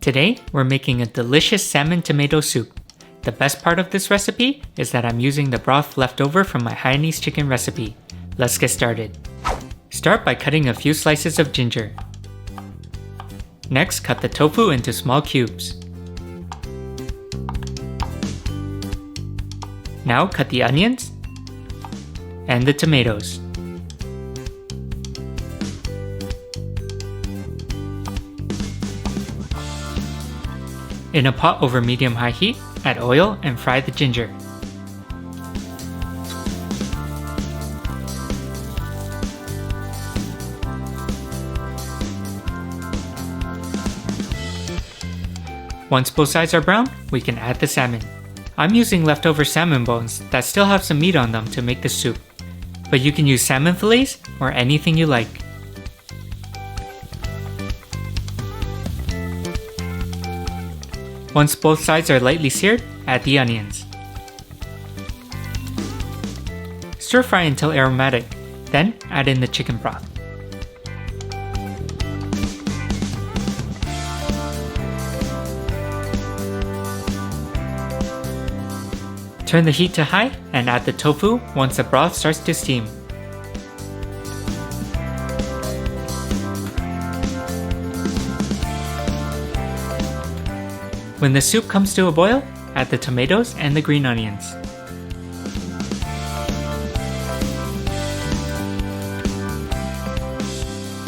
Today, we're making a delicious salmon tomato soup. The best part of this recipe is that I'm using the broth left over from my Hainanese chicken recipe. Let's get started. Start by cutting a few slices of ginger. Next, cut the tofu into small cubes. Now cut the onions and the tomatoes. In a pot over medium-high heat, add oil and fry the ginger. Once both sides are brown, we can add the salmon. I'm using leftover salmon bones that still have some meat on them to make the soup. But you can use salmon fillets or anything you like. Once both sides are lightly seared, add the onions. Stir fry until aromatic, then add in the chicken broth. Turn the heat to high and add the tofu once the broth starts to steam. When the soup comes to a boil, add the tomatoes and the green onions.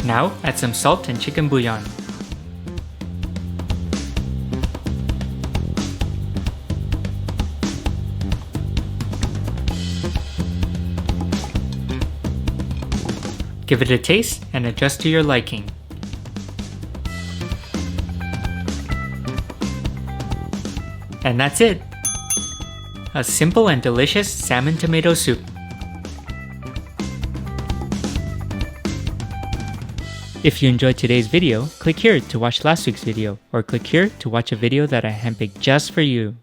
Now add some salt and chicken bouillon. Give it a taste and adjust to your liking. And that's it! A simple and delicious salmon tomato soup. If you enjoyed today's video, click here to watch last week's video, or click here to watch a video that I handpicked just for you.